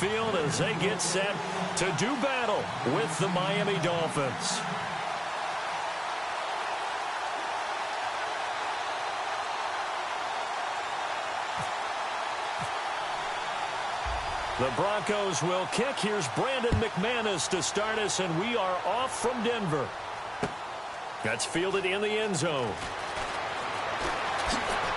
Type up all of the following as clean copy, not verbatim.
field as they get set to do battle with the Miami Dolphins. The Broncos will kick. Here's Brandon McManus to start us, and we are off from Denver. That's fielded in the end zone.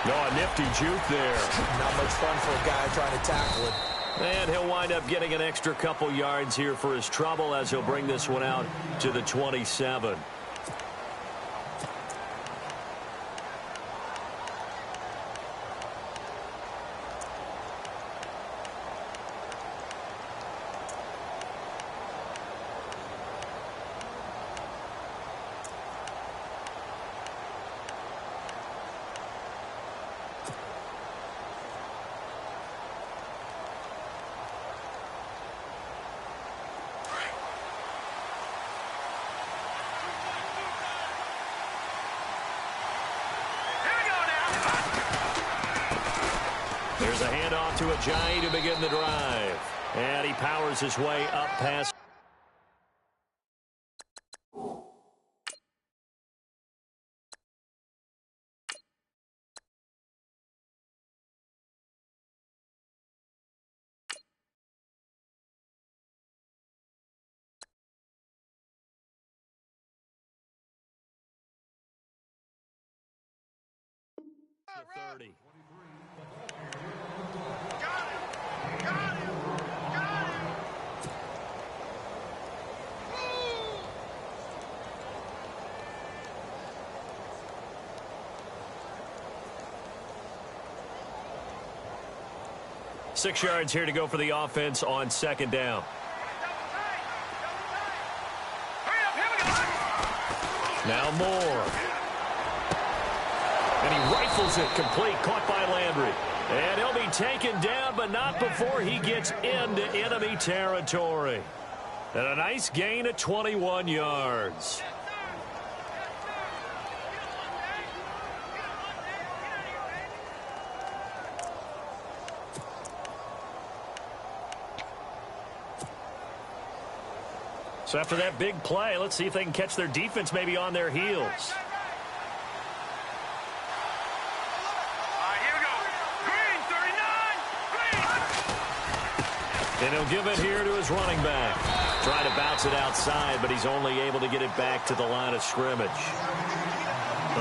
No, a nifty juke there. Not much fun for a guy trying to tackle it. And he'll wind up getting an extra couple yards here for his trouble as he'll bring this one out to the 27. There's a handoff to Ajayi to begin the drive. And he powers his way up past. The 30. Six yards here to go for the offense on second down. Now Moore. And he rifles it complete, caught by Landry. And he'll be taken down, but not before he gets into enemy territory. And a nice gain of 21 yards. So after that big play, let's see if they can catch their defense maybe on their heels. And he'll give it here to his running back. Trying to bounce it outside, but he's only able to get it back to the line of scrimmage.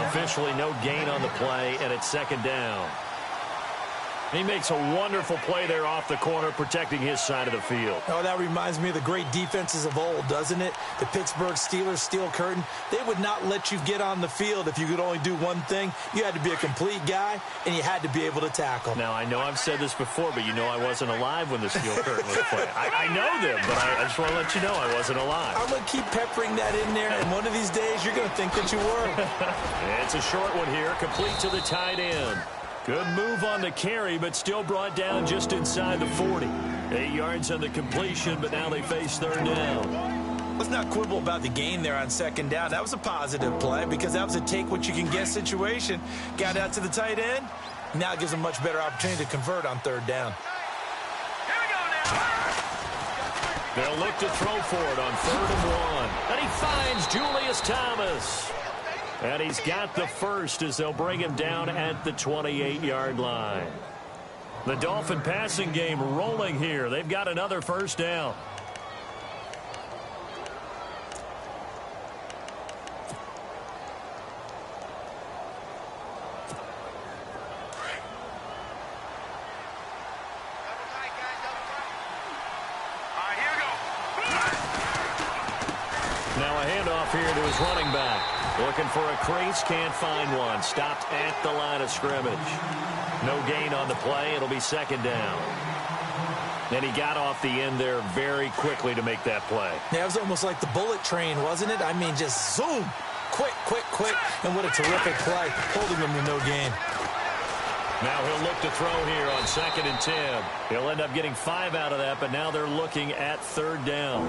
Officially no gain on the play, and it's second down. He makes a wonderful play there off the corner, protecting his side of the field. Oh, that reminds me of the great defenses of old, doesn't it? The Pittsburgh Steelers, Steel Curtain, they would not let you get on the field if you could only do one thing. You had to be a complete guy, and you had to be able to tackle. Now, I know I've said this before, but you know I wasn't alive when the Steel Curtain was playing. I know them, but I just want to let you know I wasn't alive. I'm going to keep peppering that in there, and one of these days you're going to think that you were. It's a short one here, complete to the tight end. Good move on the carry, but still brought down just inside the 40. 8 yards on the completion, but now they face third down. Let's not quibble about the gain there on second down. That was a positive play because that was a take-what-you-can-get situation. Got out to the tight end. Now it gives a much better opportunity to convert on third down. They'll look to throw for it on 3rd and 1. And he finds Julius Thomas. And he's got the first as they'll bring him down at the 28-yard line. The Dolphin passing game rolling here. They've got another first down. Now a handoff here to his running back. Looking for a crease, can't find one. Stopped at the line of scrimmage. No gain on the play. It'll be second down. And he got off the end there very quickly to make that play. Yeah, it was almost like the bullet train, wasn't it? I mean, just zoom. Quick, quick, quick. And what a terrific play, holding him to no gain. Now he'll look to throw here on 2nd and 10. He'll end up getting 5 out of that, but now they're looking at third down.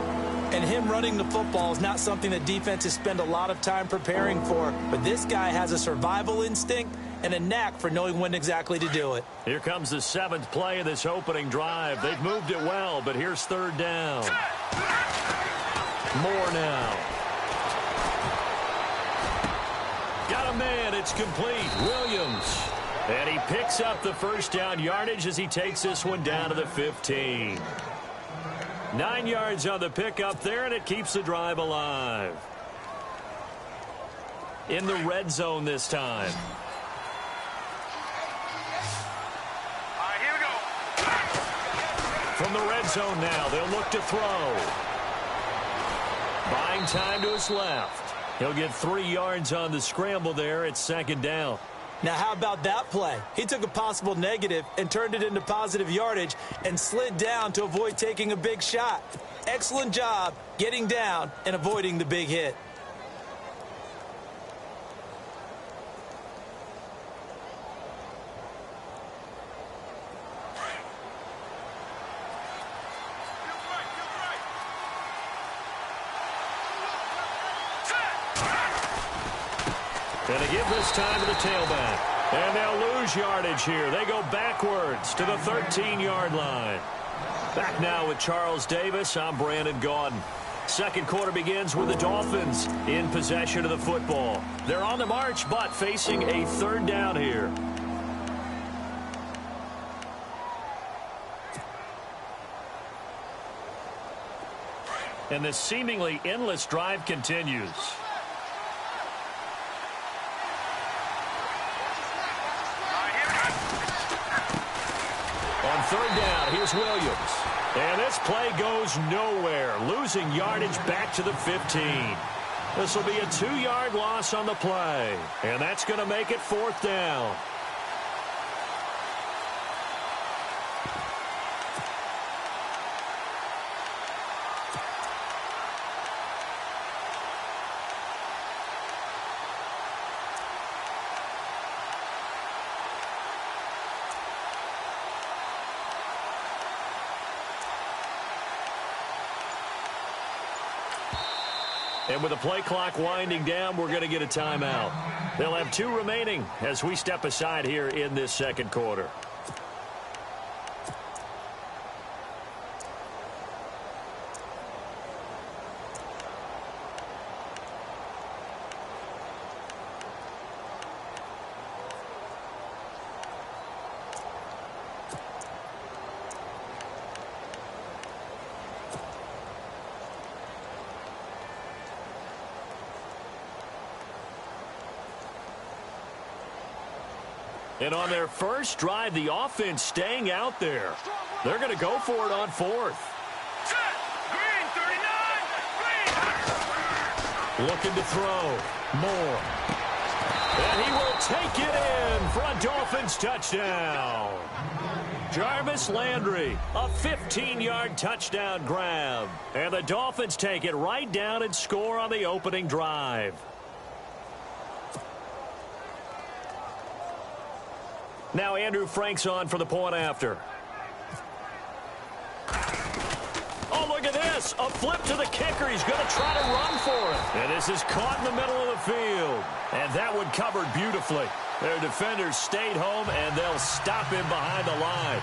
And him running the football is not something that defenses spend a lot of time preparing for. But this guy has a survival instinct, and a knack for knowing when exactly to do it. Here comes the 7th play of this opening drive. They've moved it well, but here's 3rd down. More now. Got a man. It's complete. Williams. And he picks up the 1st down yardage as he takes this one down to the 15. 9 yards on the pickup there, and it keeps the drive alive. In the red zone this time. All right, here we go. From the red zone now, they'll look to throw. Buying time to his left. He'll get 3 yards on the scramble there. It's 2nd down. Now, how about that play? He took a possible negative and turned it into positive yardage and slid down to avoid taking a big shot. Excellent job getting down and avoiding the big hit. And they give this time to the tailback. And they'll lose yardage here. They go backwards to the 13-yard line. Back now with Charles Davis. I'm Brandon Gaudin. 2nd quarter begins with the Dolphins in possession of the football. They're on the march, but facing a 3rd down here. And the seemingly endless drive continues. On 3rd down, here's Williams. And this play goes nowhere, losing yardage back to the 15. This will be a 2-yard loss on the play. And that's going to make it 4th down. And with the play clock winding down, we're going to get a timeout. They'll have 2 remaining as we step aside here in this 2nd quarter. And on their first drive, the offense staying out there. They're going to go for it on 4th. Green, 39. Green. Looking to throw. More. And he will take it in for a Dolphins touchdown. Jarvis Landry, a 15-yard touchdown grab. And the Dolphins take it right down and score on the opening drive. Now Andrew Frank's on for the point after. Oh, look at this. A flip to the kicker. He's going to try to run for it. And this is caught in the middle of the field. And that one covered beautifully. Their defenders stayed home, and they'll stop him behind the line.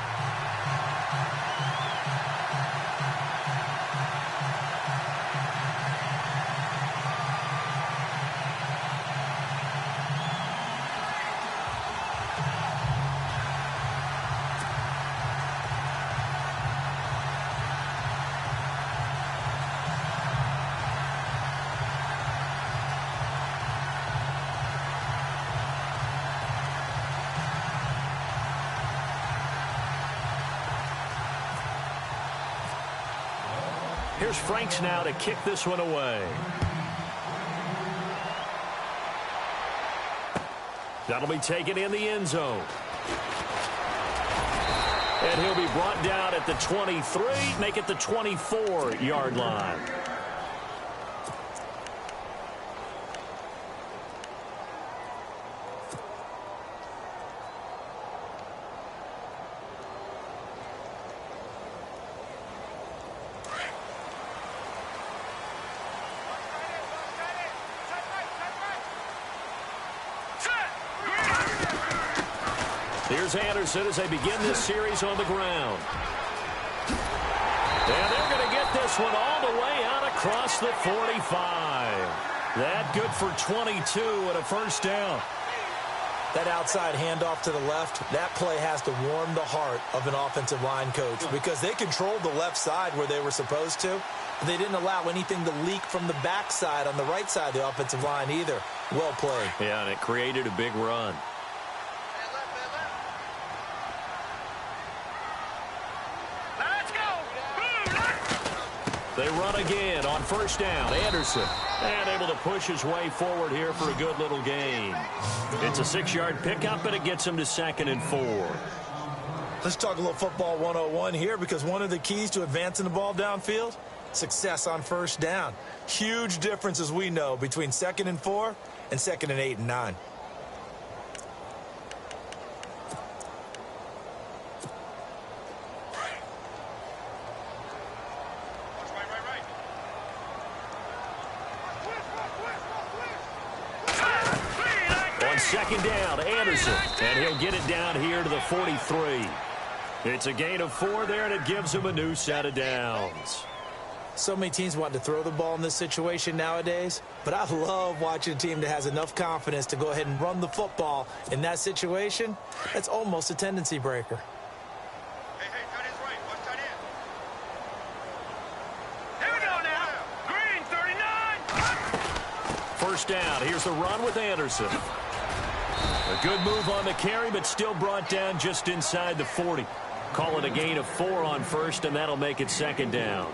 Here's Franks now to kick this one away. That'll be taken in the end zone. And he'll be brought down at the 23, make it the 24-yard line. Here's Anderson as they begin this series on the ground. And they're going to get this one all the way out across the 45. That good for 22 and a first down. That outside handoff to the left, that play has to warm the heart of an offensive line coach because they controlled the left side where they were supposed to. They didn't allow anything to leak from the backside on the right side of the offensive line either. Well played. Yeah, and it created a big run. They run again on first down. Anderson, and able to push his way forward here for a good little gain. It's a 6-yard pickup, and it gets him to 2nd and 4. Let's talk a little football 101 here because one of the keys to advancing the ball downfield, success on first down. Huge difference, as we know, between 2nd and 4 and 2nd and 8 and 9. Second down, Anderson, and he'll get it down here to the 43. It's a gain of 4 there, and it gives him a new set of downs. So many teams want to throw the ball in this situation nowadays, but I love watching a team that has enough confidence to go ahead and run the football in that situation. That's almost a tendency breaker. Hey, tight end's right. Watch tight end. Here we go now. Green, 39. First down. Here's the run with Anderson. A good move on the carry, but still brought down just inside the 40. Call it a gain of 4 on first, and that'll make it 2nd down.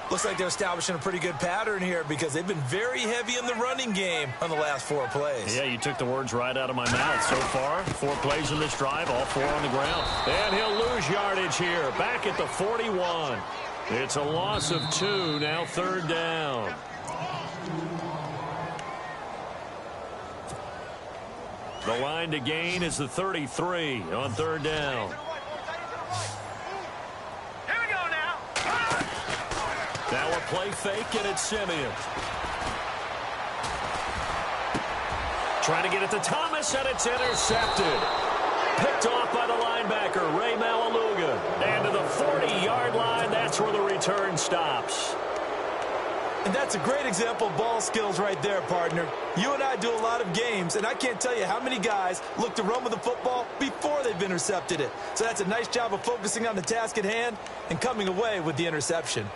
Looks like they're establishing a pretty good pattern here because they've been very heavy in the running game on the last 4 plays. Yeah, you took the words right out of my mouth. So far, 4 plays in this drive, all 4 on the ground. And he'll lose yardage here, back at the 41. It's a loss of 2, now 3rd down. The line to gain is the 33 on 3rd down. Here we go now. Now a play fake, and it's Simeon. Trying to get it to Thomas, and it's intercepted. Picked off by the linebacker, Ray Malaluga. And to the 40-yard line, that's where the return stops. And that's a great example of ball skills right there, partner. You and I do a lot of games, and I can't tell you how many guys look to run with the football before they've intercepted it. So that's a nice job of focusing on the task at hand and coming away with the interception.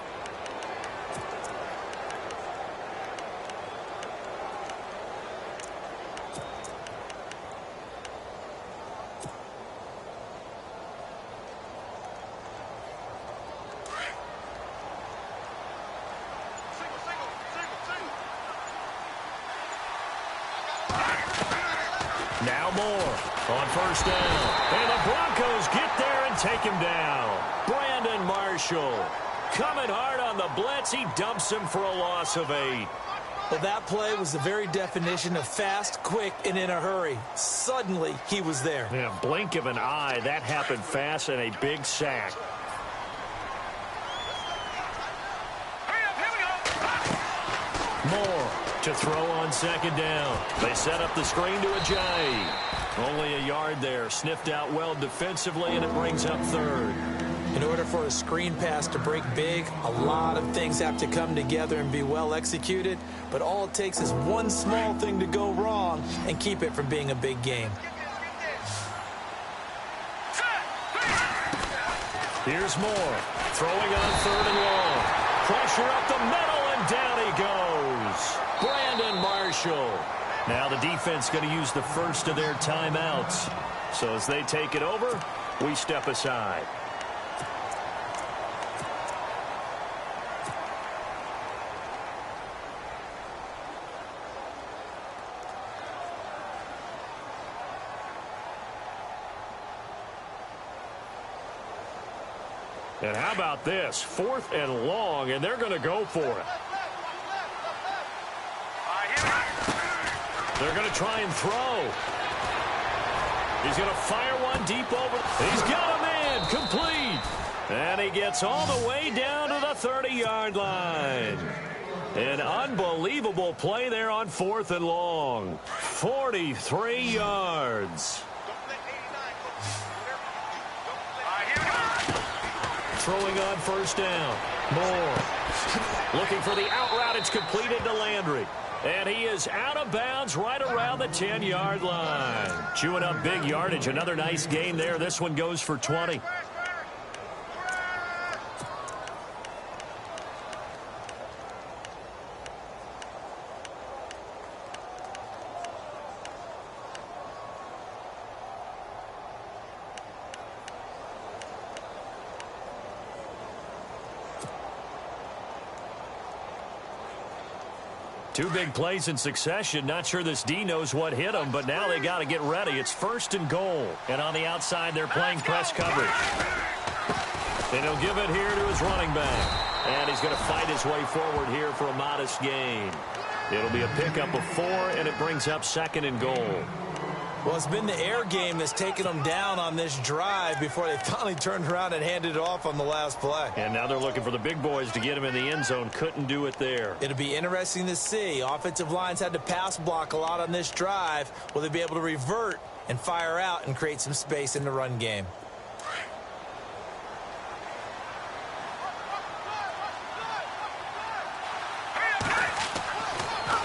Now Moore on first down. And the Broncos get there and take him down. Brandon Marshall coming hard on the blitz. He dumps him for a loss of 8. Well, that play was the very definition of fast, quick, and in a hurry. Suddenly, he was there. Yeah, blink of an eye. That happened fast and a big sack. Hurry up, here we go. Moore to throw on 2nd down. They set up the screen to Ajayi. Only a yard there. Sniffed out well defensively, and it brings up 3rd. In order for a screen pass to break big, a lot of things have to come together and be well executed. But all it takes is one small thing to go wrong and keep it from being a big game. Here's Moore. Throwing on 3rd and long. Pressure up the middle, and down he goes. Brandon Marshall. Now the defense going to use the first of their timeouts. So as they take it over, we step aside. And how about this? 4th and long, and they're going to go for it. They're going to try and throw. He's going to fire one deep over. He's got him in. Complete. And he gets all the way down to the 30-yard line. An unbelievable play there on 4th and long. 43 yards. throwing on first down. Moore looking for the out route. It's completed to Landry. And he is out of bounds right around the 10-yard line. Chewing up big yardage. Another nice gain there. This one goes for 20. Two big plays in succession. Not sure this D knows what hit him, but now they got to get ready. It's first and goal. And on the outside, they're playing press coverage. And he'll give it here to his running back. And he's going to fight his way forward here for a modest gain. It'll be a pickup of 4, and it brings up second and goal. Well, it's been the air game that's taken them down on this drive before they finally turned around and handed it off on the last play. And now they're looking for the big boys to get him in the end zone. Couldn't do it there. It'll be interesting to see. Offensive lines had to pass block a lot on this drive. Will they be able to revert and fire out and create some space in the run game?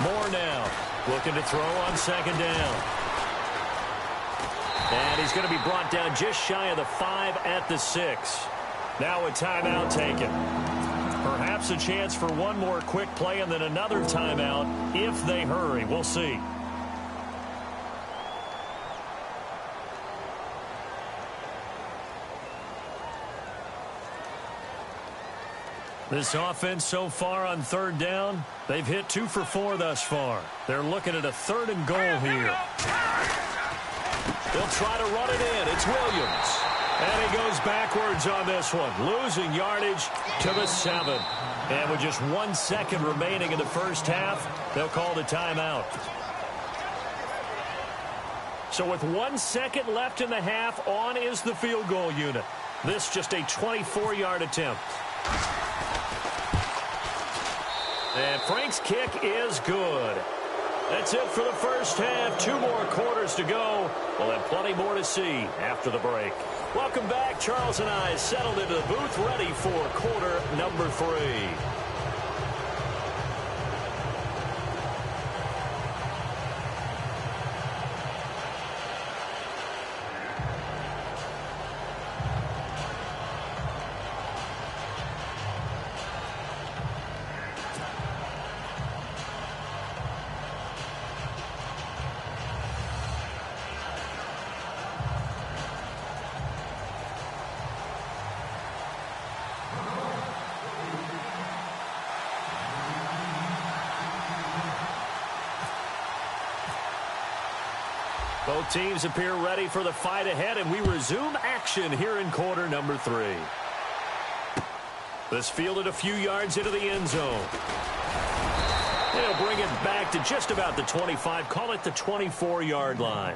Moore now looking to throw on second down. And he's going to be brought down just shy of the 5 at the 6. Now a timeout taken. Perhaps a chance for one more quick play and then another timeout if they hurry. We'll see. This offense so far on third down, they've hit 2 for 4 thus far. They're looking at a third and goal here. They'll try to run it in. It's Williams. And he goes backwards on this one, losing yardage to the 7. And with just 1 second remaining in the first half, they'll call the timeout. So with 1 second left in the half, on is the field goal unit. This just a 24-yard attempt. And Frank's kick is good. That's it for the first half. 2 more quarters to go. We'll have plenty more to see after the break. Welcome back. Charles and I settled into the booth, ready for quarter number 3. Both teams appear ready for the fight ahead, and we resume action here in quarter number 3. This fielded a few yards into the end zone. They'll bring it back to just about the 25, call it the 24-yard line.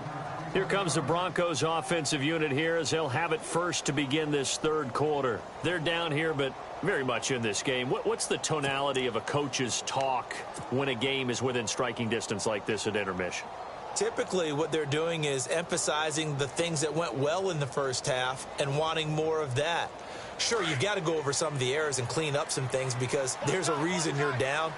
Here comes the Broncos offensive unit here as they'll have it first to begin this third quarter. They're down here, but very much in this game. What's the tonality of a coach's talk when a game is within striking distance like this at intermission? Typically, what they're doing is emphasizing the things that went well in the first half and wanting more of that. Sure, you've got to go over some of the errors and clean up some things because there's a reason you're down.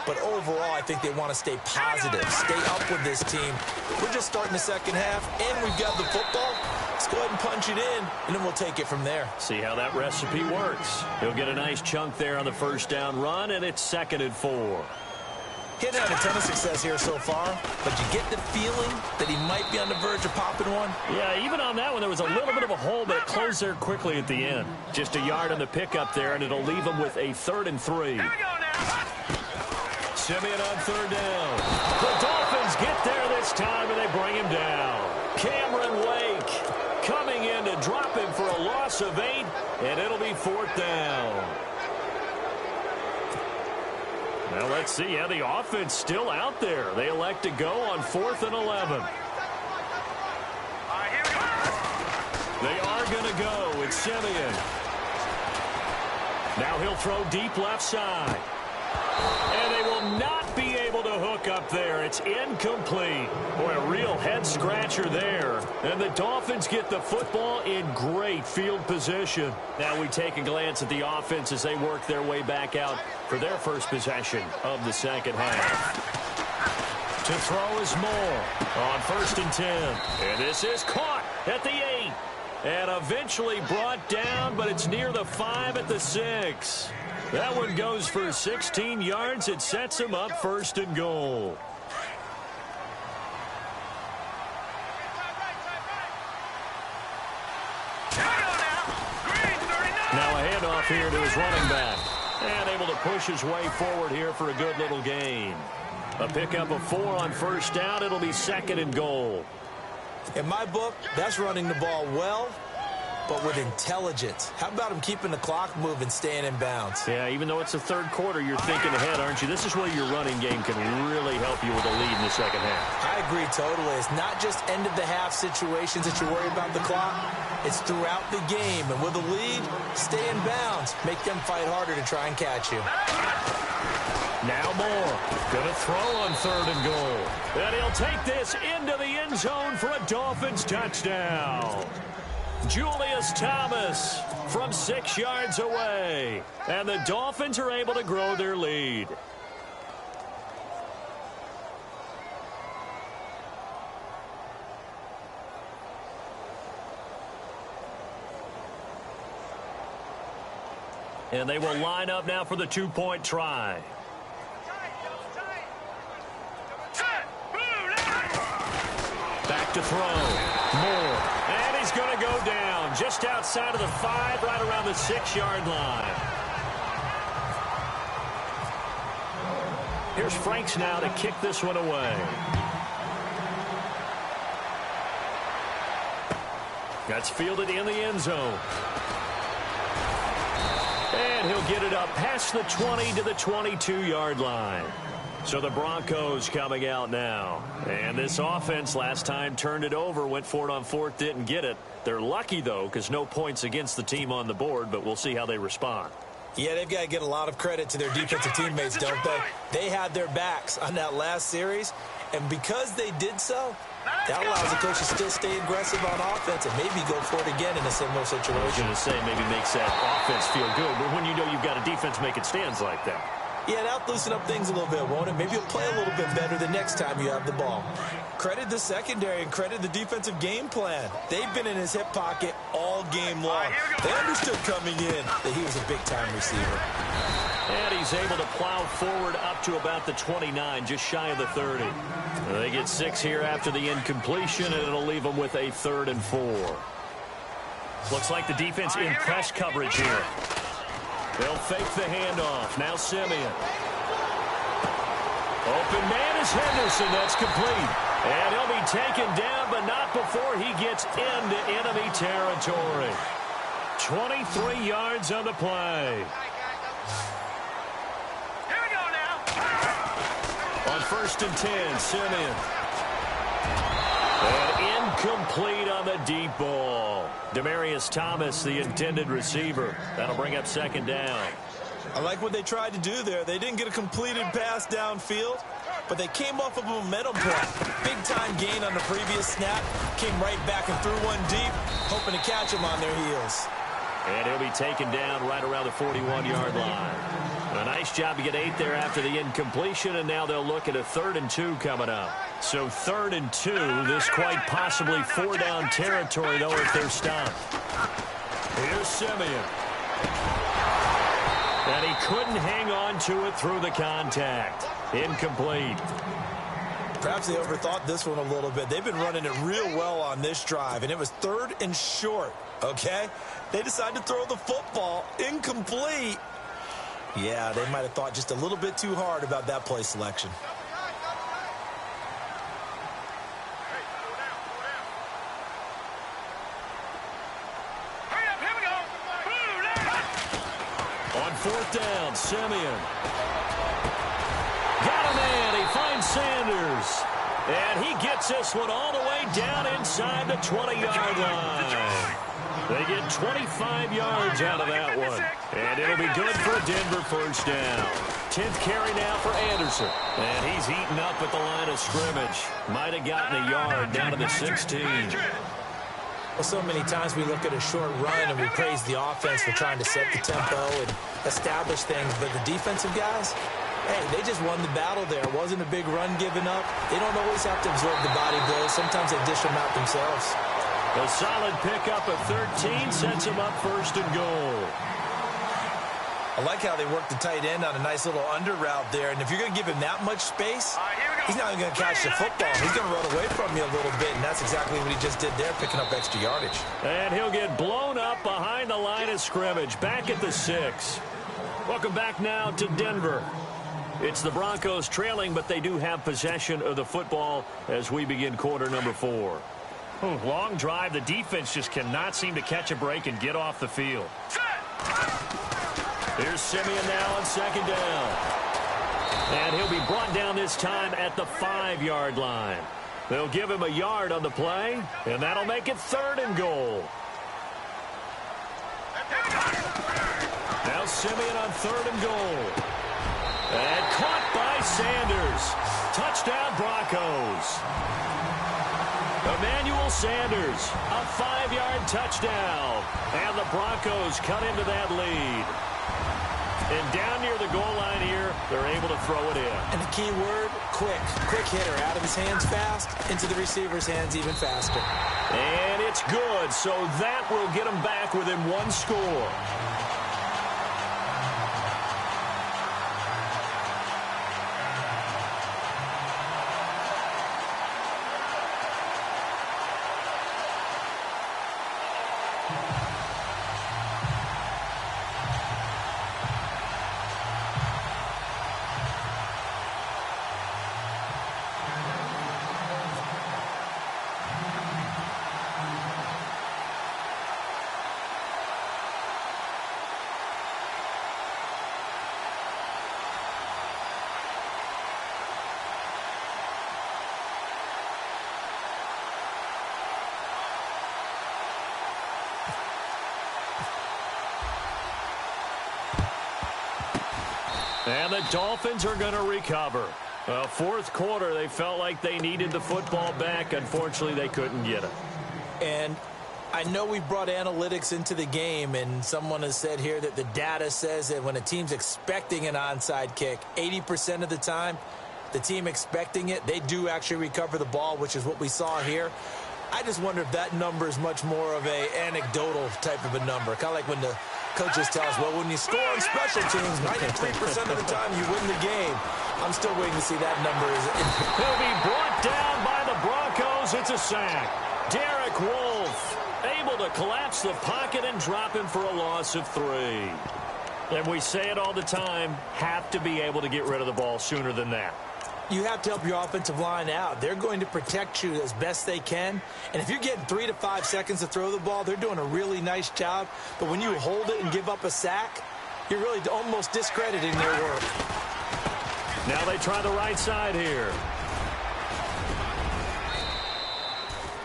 But overall, I think they want to stay positive, stay up with this team. We're just starting the second half, and we've got the football. Let's go ahead and punch it in, and then we'll take it from there. See how that recipe works. He'll get a nice chunk there on the first down run, and it's 2nd and 4. He hasn't had a ton of success here so far, but you get the feeling that he might be on the verge of popping one. Yeah, even on that one, there was a little bit of a hole, but it closed there quickly at the end. Just a yard on the pickup there, and it'll leave him with a 3rd and 3. Simeon on 3rd down. The Dolphins get there this time, and they bring him down. Cameron Wake coming in to drop him for a loss of 8, and it'll be 4th down. Now let's see. Yeah, the offense still out there. They elect to go on 4th and 11. They are going to go. It's Simeon. Now he'll throw deep left side. And they will not be able to hook look up there. It's incomplete. Boy, a real head-scratcher there. And the Dolphins get the football in great field position. Now we take a glance at the offense as they work their way back out for their first possession of the second half. To throw is Moore on 1st and 10. And this is caught at the 8. And eventually brought down, but it's near the 5 at the 6. That one goes for 16 yards. It sets him up 1st and goal. Now a handoff here to his running back. And able to push his way forward here for a good little gain. A pickup of 4 on 1st down. It'll be 2nd and goal. In my book, that's running the ball well, but with intelligence. How about him keeping the clock moving, staying in bounds? Yeah, even though it's the third quarter, you're thinking ahead, aren't you? This is where your running game can really help you with a lead in the second half. I agree totally. It's not just end-of-the-half situations that you worry about the clock. It's throughout the game. And with a lead, stay in bounds. Make them fight harder to try and catch you. Now Moore, going to throw on 3rd and goal. And he'll take this into the end zone for a Dolphins touchdown. Julius Thomas from 6 yards away. And the Dolphins are able to grow their lead. And they will line up now for the 2-point try. Back to throw. Moore. And he's going to go down just outside of the 5, right around the 6-yard line. Here's Franks now to kick this one away. That's fielded in the end zone. And he'll get it up past the 20 to the 22-yard line. So the Broncos coming out now. And this offense last time turned it over, went for it on 4th, didn't get it. They're lucky, though, because no points against the team on the board, but we'll see how they respond. Yeah, they've got to get a lot of credit to their defensive teammates, don't they? They had their backs on that last series, and because they did so, that allows the coach to still stay aggressive on offense and maybe go for it again in a similar situation. I was going to say maybe makes that offense feel good, but when you know you've got a defense making stands like that. Yeah, that'll loosen up things a little bit, won't it? Maybe you'll play a little bit better the next time you have the ball. Credit the secondary and credit the defensive game plan. They've been in his hip pocket all game long. They understood coming in that he was a big-time receiver. And he's able to plow forward up to about the 29, just shy of the 30. They get 6 here after the incompletion, and it'll leave them with a 3rd and 4. Looks like the defense in press coverage here. They'll fake the handoff. Now Simeon. Open man is Henderson. That's complete. And he'll be taken down, but not before he gets into enemy territory. 23 yards on the play. Here we go now. On 1st and 10, Simeon. And incomplete on the deep ball. Demaryius Thomas, the intended receiver. That'll bring up 2nd down. I like what they tried to do there. They didn't get a completed pass downfield, but they came off of a momentum play. Big-time gain on the previous snap. Came right back and threw one deep, hoping to catch them on their heels. And he'll be taken down right around the 41-yard line. A nice job to get 8 there after the incompletion, and now they'll look at a 3rd and 2 coming up. So 3rd and 2, this quite possibly 4-down territory, though, if they're stopped. Here's Simeon. And he couldn't hang on to it through the contact. Incomplete. Perhaps they overthought this one a little bit. They've been running it real well on this drive, and it was 3rd and short, okay? They decided to throw the football incomplete. Yeah, they might have thought just a little bit too hard about that play selection. Hurry up, here we go. On 4th down, Simeon. Got a man. He finds Sanders. And he gets this one all the way down inside the 20-yard line. They get 25 yards out of that one. And it'll be good for a Denver 1st down. 10th carry now for Anderson. And he's eaten up at the line of scrimmage. Might have gotten a yard down to the 16. Well, so many times we look at a short run and we praise the offense for trying to set the tempo and establish things. But the defensive guys, hey, they just won the battle there. It wasn't a big run given up. They don't always have to absorb the body blows. Sometimes they dish them out themselves. A solid pickup of 13 sets him up first and goal. I like how they work the tight end on a nice little under route there. And if you're going to give him that much space, he's not even going to catch the football. He's going to run away from you a little bit, and that's exactly what he just did there, picking up extra yardage. And he'll get blown up behind the line of scrimmage, back at the 6. Welcome back now to Denver. It's the Broncos trailing, but they do have possession of the football as we begin quarter number 4. Long drive. The defense just cannot seem to catch a break and get off the field. Here's Simeon now on second down. And he'll be brought down this time at the 5-yard line. They'll give him a yard on the play, and that'll make it 3rd and goal. Now Simeon on 3rd and goal. And caught by Sanders. Touchdown Broncos. Emmanuel Sanders, a 5-yard touchdown. And the Broncos cut into that lead. And down near the goal line here, they're able to throw it in. And the key word, quick. Quick hitter. Out of his hands fast, into the receiver's hands even faster. And it's good, so that will get them back within 1 score. And the Dolphins are going to recover. Fourth quarter, they felt like they needed the football back. Unfortunately, they couldn't get it. And I know we brought analytics into the game, and someone has said here that the data says that when a team's expecting an onside kick, 80% of the time, the team expecting it, they do actually recover the ball, which is what we saw here. I just wonder if that number is much more of a anecdotal type of a number. Kind of like when the coaches tell us, well, when you score on special teams, 93% of the time you win the game. I'm still waiting to see that number. He'll be brought down by the Broncos. It's a sack. Derek Wolfe able to collapse the pocket and drop him for a loss of 3. And we say it all the time, have to be able to get rid of the ball sooner than that. You have to help your offensive line out. They're going to protect you as best they can. And if you're getting 3 to 5 seconds to throw the ball, they're doing a really nice job. But when you hold it and give up a sack, you're really almost discrediting their work. Now they try the right side here.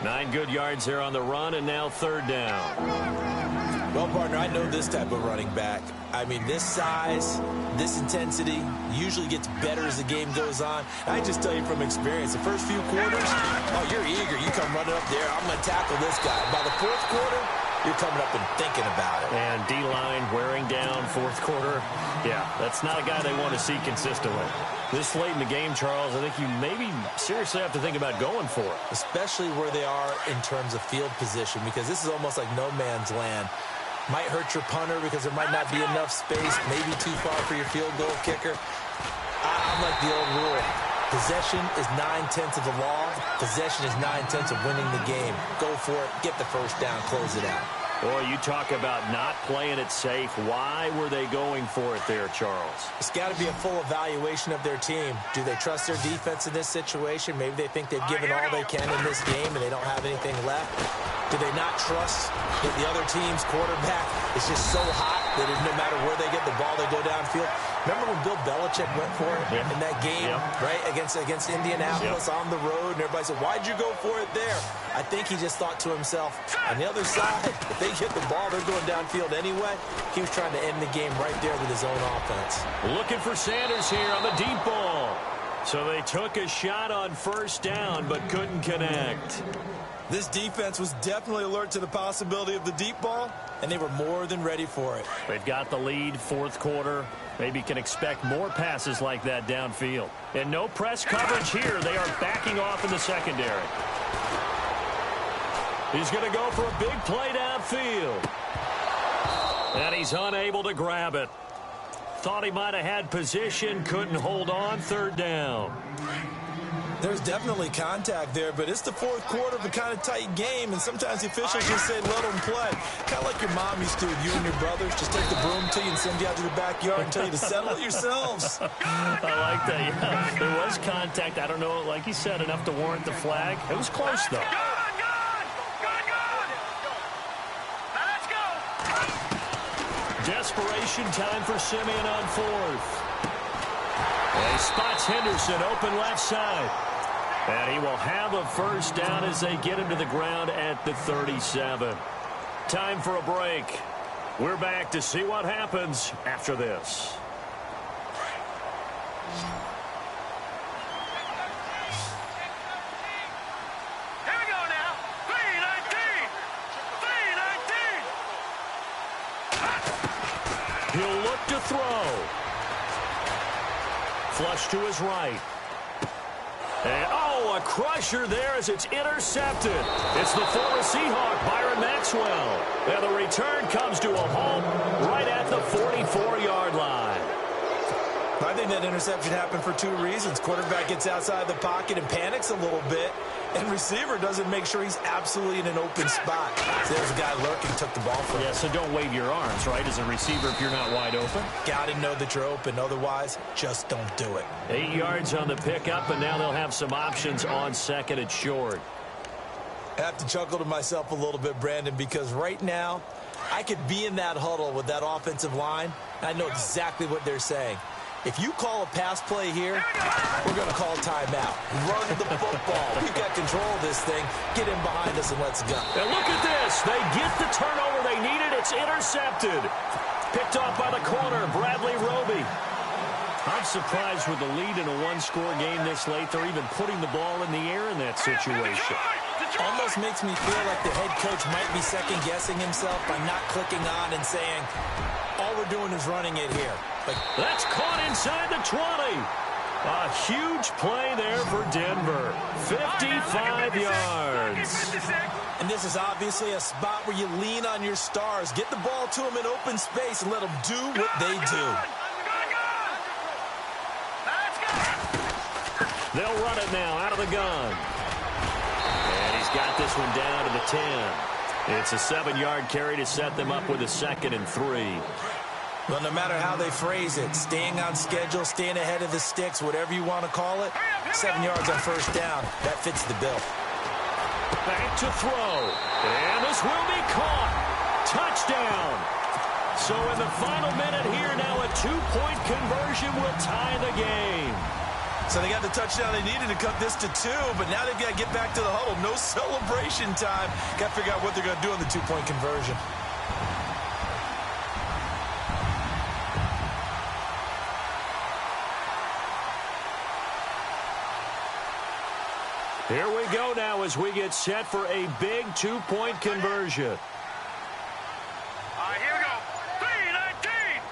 9 good yards there on the run, and now 3rd down. Well, partner, I know this type of running back. I mean, this size, this intensity usually gets better as the game goes on. And I just tell you from experience, the first few quarters, oh, you're eager. You come running up there. I'm going to tackle this guy. By the 4th quarter, you're coming up and thinking about it. And D-line wearing down 4th quarter. Yeah, that's not a guy they want to see consistently. This late in the game, Charles, I think you maybe seriously have to think about going for it. Especially where they are in terms of field position, because this is almost like no man's land. Might hurt your punter because there might not be enough space, maybe too far for your field goal kicker. I'm like the old rule. Possession is 9/10 of the law. Possession is 9/10 of winning the game. Go for it. Get the first down. Close it out. Boy, you talk about not playing it safe. Why were they going for it there, Charles? It's got to be a full evaluation of their team. Do they trust their defense in this situation? Maybe they think they've given all they can in this game and they don't have anything left. Do they not trust that the other team's quarterback is just so hot that no matter where they get the ball, they go downfield? Remember when Bill Belichick went for it in that game, right, against Indianapolis on the road, and everybody said, why'd you go for it there? I think he just thought to himself, on the other side, if they hit the ball, they're going downfield anyway. He was trying to end the game right there with his own offense. Looking for Sanders here on the deep ball. So they took a shot on first down, but couldn't connect. This defense was definitely alert to the possibility of the deep ball, and they were more than ready for it. They've got the lead, fourth quarter. Maybe can expect more passes like that downfield. And no press coverage here. They are backing off in the secondary. He's going to go for a big play downfield. And he's unable to grab it. Thought he might have had position, couldn't hold on, third down. There's definitely contact there, but it's the fourth quarter of a kind of tight game, and sometimes the officials just say, let them play. Kind of like your mom used to with you and your brothers. Just take the broom to you and send you out to the backyard and tell you to settle it yourselves. I like that, yeah. There was contact. I don't know, like he said, enough to warrant the flag. It was close, though. Desperation time for Simeon on fourth. And he spots Henderson open left side. And he will have a first down as they get him to the ground at the 37. Time for a break. We're back to see what happens after this. Here we go now. 3-19. He'll look to throw. Flush to his right. And, a crusher there as it's intercepted. It's the former Seahawk, Byron Maxwell. And the return comes to a halt right at the 44-yard line. I think that interception happened for two reasons. Quarterback gets outside the pocket and panics a little bit, and receiver doesn't make sure he's absolutely in an open spot. So there's a guy lurking, took the ball from him. Yeah, so don't wave your arms, right, as a receiver if you're not wide open. Got to know that you're open. Otherwise, just don't do it. 8 yards on the pickup, and now they'll have some options on second and short. I have to chuckle to myself a little bit, Brandon, because right now, I could be in that huddle with that offensive line, and I know exactly what they're saying. If you call a pass play here, we're going to call timeout. Run the football. We've got control of this thing. Get in behind us and let's go. And look at this. They get the turnover they needed. It's intercepted. Picked off by the corner, Bradley Roby. I'm surprised with the lead in a one-score game this late. They're even putting the ball in the air in that situation. Almost makes me feel like the head coach might be second-guessing himself by not clicking on and saying, all we're doing is running it here. That's caught inside the 20. A huge play there for Denver. 55 yards. And this is obviously a spot where you lean on your stars. Get the ball to them in open space and let them do what they do. They'll run it now out of the gun. And he's got this one down to the 10. It's a 7-yard carry to set them up with a 2nd and 3. Well, no matter how they phrase it, staying on schedule, staying ahead of the sticks, whatever you want to call it, 7 yards on first down, that fits the bill. Back to throw. And this will be caught. Touchdown. So in the final minute here now, a 2-point conversion will tie the game. So they got the touchdown they needed to cut this to 2, but now they've got to get back to the huddle. No celebration time. Got to figure out what they're going to do on the 2-point conversion. Here we go now as we get set for a big 2-point conversion. All right, here we go. 3-19.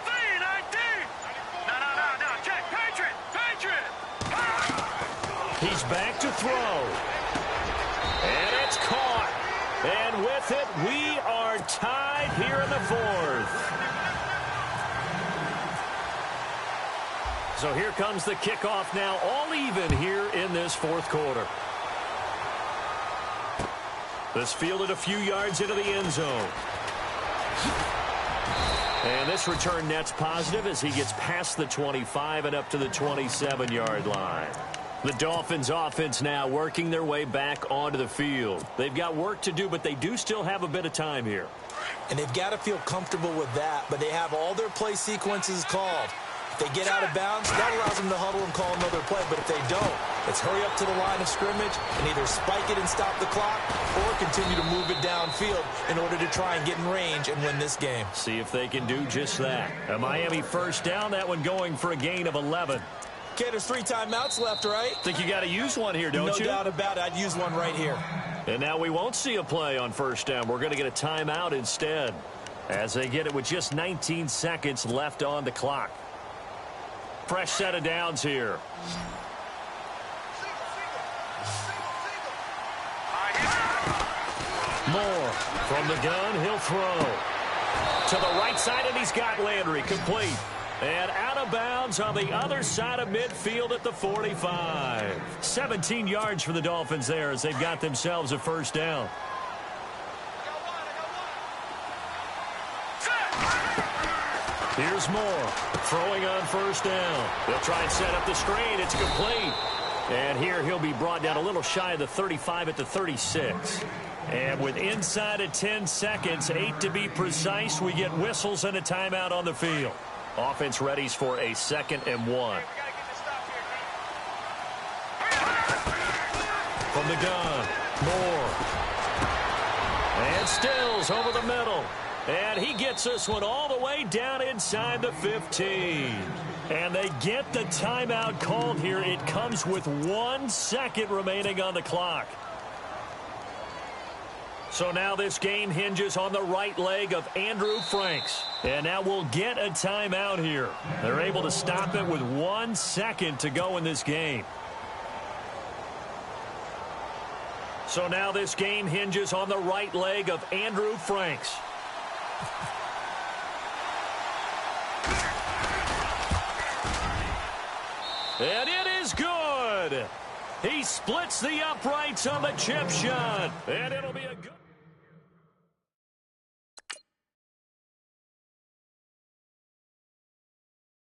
3-19. No. Check. Patriot. He's back to throw. And it's caught. And with it, we are tied here in the fourth. So here comes the kickoff now, all even here in this fourth quarter. This fielded a few yards into the end zone. And this return net's positive as he gets past the 25 and up to the 27-yard line. The Dolphins offense now working their way back onto the field. They've got work to do, but they do still have a bit of time here. And they've got to feel comfortable with that, but they have all their play sequences called. If they get out of bounds, that allows them to huddle and call another play. But if they don't, it's hurry up to the line of scrimmage and either spike it and stop the clock or continue to move it downfield in order to try and get in range and win this game. See if they can do just that. A Miami first down, that one going for a gain of 11. Okay, there's 3 timeouts left, right? Think you got to use one here, don't you? No doubt about it. I'd use one right here. And now we won't see a play on first down. We're going to get a timeout instead as they get it with just 19 seconds left on the clock. Fresh set of downs here. Moore from the gun. He'll throw to the right side, and he's got Landry complete. And out of bounds on the other side of midfield at the 45. 17 yards for the Dolphins there as they've got themselves a first down. Here's Moore throwing on first down. They'll try and set up the screen. It's complete. And here he'll be brought down a little shy of the 35 at the 36. And with inside of 10 seconds, 8 to be precise, we get whistles and a timeout on the field. Offense readies for a 2nd and 1. From the gun, Moore. And Stills over the middle. And he gets this one all the way down inside the 15. And they get the timeout called here. It comes with 1 second remaining on the clock. So now this game hinges on the right leg of Andrew Franks. And now we'll get a timeout here. They're able to stop it with 1 second to go in this game. So now this game hinges on the right leg of Andrew Franks. And it is good. He splits the uprights on the chip shot. And it'll be a good...